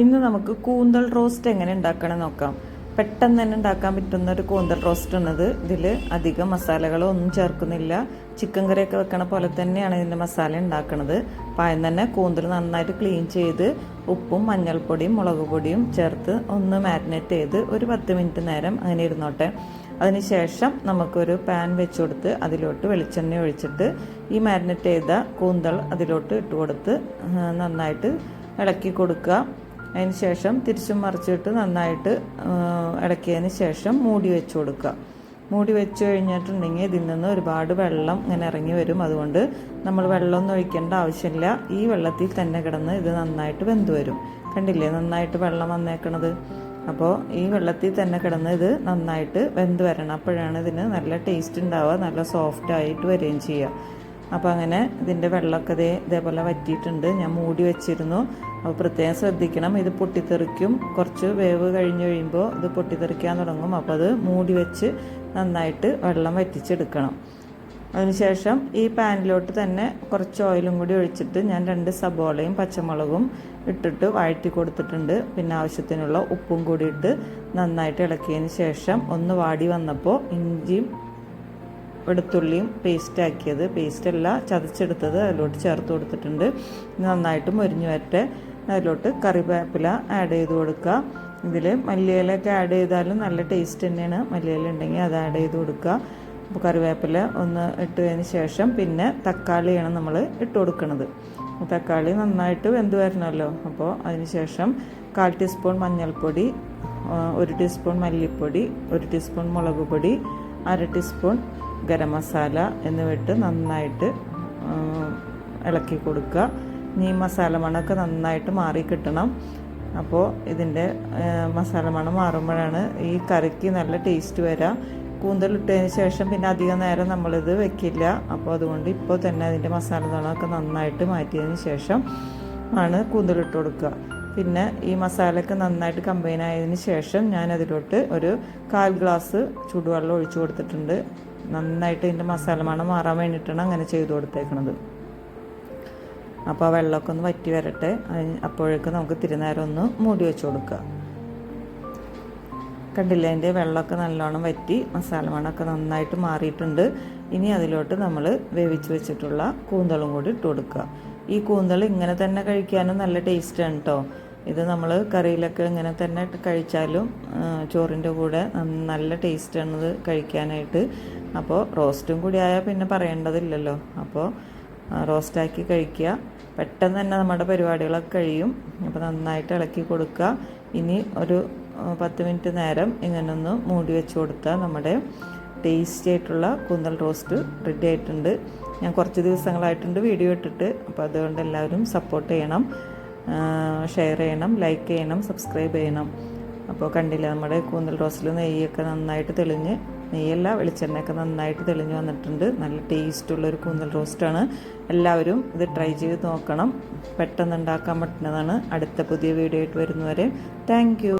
ഇന്ന് നമുക്ക് കൂന്തൽ റോസ്റ്റ് എങ്ങനെ ഉണ്ടാക്കണം നോക്കാം. പെട്ടെന്ന് തന്നെ ഉണ്ടാക്കാൻ പറ്റുന്ന ഒരു കൂന്തൽ റോസ്റ്റ് ഉള്ളത്. ഇതിൽ അധികം മസാലകളൊന്നും ചേർക്കുന്നില്ല. ചിക്കൻ കറിയൊക്കെ വെക്കണ പോലെ തന്നെയാണ് ഇതിൻ്റെ മസാല ഉണ്ടാക്കുന്നത്. ആദ്യം തന്നെ കൂന്തൽ നന്നായിട്ട് ക്ലീൻ ചെയ്ത് ഉപ്പും മഞ്ഞൾപ്പൊടിയും മുളക് പൊടിയും ചേർത്ത് ഒന്ന് മാരിനേറ്റ് ചെയ്ത് ഒരു 10 മിനിറ്റ് നേരം അങ്ങനെ ഇരുന്നോട്ടെ. അതിനുശേഷം നമുക്കൊരു പാൻ വെച്ച് കൊടുത്ത് അതിലോട്ട് വെളിച്ചെണ്ണ ഒഴിച്ചിട്ട് ഈ മാരിനേറ്റ് ചെയ്ത കൂന്തൽ അതിലോട്ട് ഇട്ട് കൊടുത്ത് നന്നായിട്ട് ഇളക്കി കൊടുക്കുക. അതിന് ശേഷം തിരിച്ചും മറിച്ചിട്ട് നന്നായിട്ട് ഇളക്കിയതിന് ശേഷം മൂടി വെച്ച് കൊടുക്കുക. മൂടി വെച്ച് കഴിഞ്ഞിട്ടുണ്ടെങ്കിൽ ഇതിൽ നിന്ന് ഒരുപാട് വെള്ളം ഇങ്ങനെ ഇറങ്ങി വരും. അതുകൊണ്ട് നമ്മൾ വെള്ളമൊന്നും ഒഴിക്കേണ്ട ആവശ്യമില്ല. ഈ വെള്ളത്തിൽ തന്നെ കിടന്ന് ഇത് നന്നായിട്ട് വെന്ത് വരും. കണ്ടില്ലേ നന്നായിട്ട് വെള്ളം വന്നേക്കണത്. അപ്പോൾ ഈ വെള്ളത്തിൽ തന്നെ കിടന്ന് ഇത് നന്നായിട്ട് വെന്ത് വരണം. അപ്പോഴാണ് ഇതിന് നല്ല ടേസ്റ്റ് ഉണ്ടാവുക, നല്ല സോഫ്റ്റ് ആയിട്ട് വരികയും ചെയ്യുക. അപ്പോൾ അങ്ങനെ ഇതിൻ്റെ വെള്ളമൊക്കെ ഇതേപോലെ വറ്റിയിട്ടുണ്ട്. ഞാൻ മൂടി വെച്ചിരുന്നു. അപ്പോൾ പ്രത്യേകം ശ്രദ്ധിക്കണം, ഇത് പൊട്ടിത്തെറിക്കും. കുറച്ച് വേവ് കഴിഞ്ഞ് കഴിയുമ്പോൾ ഇത് പൊട്ടിത്തെറിക്കാൻ തുടങ്ങും. അപ്പോൾ അത് മൂടി വെച്ച് നന്നായിട്ട് വെള്ളം വറ്റിച്ചെടുക്കണം. അതിനുശേഷം ഈ പാനിലോട്ട് തന്നെ കുറച്ച് ഓയിലും കൂടി ഒഴിച്ചിട്ട് ഞാൻ 2 സബോളയും പച്ചമുളകും ഇട്ടിട്ട് വഴറ്റി കൊടുത്തിട്ടുണ്ട്. പിന്നെ ആവശ്യത്തിനുള്ള ഉപ്പും കൂടി ഇട്ട് നന്നായിട്ട് ഇളക്കിയതിന് ശേഷം ഒന്ന് വാടി വന്നപ്പോൾ ഇഞ്ചിയും വെളുത്തുള്ളിയും പേസ്റ്റല്ല ചതച്ചെടുത്തത് അതിലോട്ട് ചേർത്ത് കൊടുത്തിട്ടുണ്ട്. നന്നായിട്ട് മുരിഞ്ഞു വരട്ടെ. അതിലോട്ട് കറിവേപ്പില ആഡ് ചെയ്ത് കൊടുക്കുക. ഇതിൽ മല്ലിയിലൊക്കെ ആഡ് ചെയ്താലും നല്ല ടേസ്റ്റ് തന്നെയാണ്. മല്ലിയില ഉണ്ടെങ്കിൽ അത് ആഡ് ചെയ്ത് കൊടുക്കുക. അപ്പോൾ കറിവേപ്പില ഒന്ന് ഇട്ടതിന് ശേഷം പിന്നെ തക്കാളിയാണ് നമ്മൾ ഇട്ട് കൊടുക്കുന്നത്. തക്കാളി നന്നായിട്ട് വെന്ത് വരണമല്ലോ. അപ്പോൾ അതിന് ശേഷം 1/4 ടീസ്പൂൺ മഞ്ഞൾപ്പൊടി, 1 ടീസ്പൂൺ മല്ലിപ്പൊടി, 1 ടീസ്പൂൺ മുളക് പൊടി, 1/2 ടീസ്പൂൺ ഗരം മസാല എന്നിവയിട്ട് നന്നായിട്ട് ഇളക്കി കൊടുക്കുക. ഈ മസാല മണമൊക്കെ നന്നായിട്ട് മാറി കിട്ടണം. അപ്പോൾ ഇതിൻ്റെ മസാല മണം മാറുമ്പോഴാണ് ഈ കറിക്ക് നല്ല ടേസ്റ്റ് വരിക. കൂന്തലിട്ടതിന് ശേഷം പിന്നെ അധികം നേരം നമ്മളിത് വെക്കില്ല. അപ്പോൾ അതുകൊണ്ട് ഇപ്പോൾ തന്നെ അതിൻ്റെ മസാല മണമൊക്കെ നന്നായിട്ട് മാറ്റിയതിന് ശേഷം ആണ് കൂന്തലിട്ട് കൊടുക്കുക. പിന്നെ ഈ മസാലയൊക്കെ നന്നായിട്ട് കമ്പൈൻ ആയതിന് ശേഷം ഞാൻ അതിലോട്ട് ഒരു 1/4 ഗ്ലാസ് ചൂടുവെള്ളം ഒഴിച്ചു കൊടുത്തിട്ടുണ്ട്. നന്നായിട്ട് ഇതിൻ്റെ മസാല മണം മാറാൻ വേണ്ടിയിട്ടാണ് അങ്ങനെ ചെയ്ത് കൊടുത്തേക്കണത്. അപ്പോൾ ആ വെള്ളമൊക്കെ ഒന്ന് വറ്റി വരട്ടെ. അപ്പോഴേക്കും നമുക്ക് തിരുനേരം ഒന്ന് മൂടി വെച്ച് കൊടുക്കുക. കണ്ടില്ല, അതിൻ്റെ വെള്ളമൊക്കെ നല്ലോണം വറ്റി മസാല മണമൊക്കെ നന്നായിട്ട് മാറിയിട്ടുണ്ട്. ഇനി അതിലോട്ട് നമ്മൾ വേവിച്ച് വെച്ചിട്ടുള്ള കൂന്തളും കൂടി ഇട്ട് കൊടുക്കുക. ഈ കൂന്തൾ ഇങ്ങനെ തന്നെ കഴിക്കാനും നല്ല ടേസ്റ്റാണ് കേട്ടോ. ഇത് നമ്മൾ കറിയിലൊക്കെ ഇങ്ങനെ തന്നെ കഴിച്ചാലും ചോറിൻ്റെ കൂടെ നല്ല ടേസ്റ്റാണ് ഇത് കഴിക്കാനായിട്ട്. അപ്പോൾ റോസ്റ്റും കൂടി ആയാൽ പിന്നെ പറയേണ്ടതില്ലല്ലോ. അപ്പോൾ റോസ്റ്റാക്കി കഴിക്കുക. പെട്ടെന്ന് തന്നെ നമ്മുടെ പരിപാടികളൊക്കെ കഴിയും. അപ്പോൾ നന്നായിട്ട് ഇളക്കി കൊടുക്കുക. ഇനി ഒരു 10 മിനിറ്റ് നേരം ഇങ്ങനൊന്ന് മൂടി വെച്ച് കൊടുത്താൽ നമ്മുടെ ടേസ്റ്റി ആയിട്ടുള്ള കൂന്തൽ റോസ്റ്റ് റെഡി ആയിട്ടുണ്ട്. ഞാൻ കുറച്ച് ദിവസങ്ങളായിട്ടുണ്ട് വീഡിയോ ഇട്ടിട്ട്. അപ്പോൾ അതുകൊണ്ട് എല്ലാവരും സപ്പോർട്ട് ചെയ്യണം, ഷെയർ ചെയ്യണം, ലൈക്ക് ചെയ്യണം, സബ്സ്ക്രൈബ് ചെയ്യണം. അപ്പോൾ കണ്ടില്ല, നമ്മുടെ കൂന്തൽ റോസ്റ്റിൽ നെയ്യൊക്കെ നന്നായിട്ട് തെളിഞ്ഞ്, നെയ്യല്ല വെളിച്ചെണ്ണയൊക്കെ നന്നായിട്ട് തെളിഞ്ഞ് വന്നിട്ടുണ്ട്. നല്ല ടേസ്റ്റുള്ളൊരു കൂന്തൽ റോസ്റ്റാണ്. എല്ലാവരും ഇത് ട്രൈ ചെയ്ത് നോക്കണം. പെട്ടെന്ന് ഉണ്ടാക്കാൻ പറ്റുന്നതാണ്. അടുത്ത പുതിയ വീഡിയോ ആയിട്ട് വരുന്നവരെ താങ്ക് യു.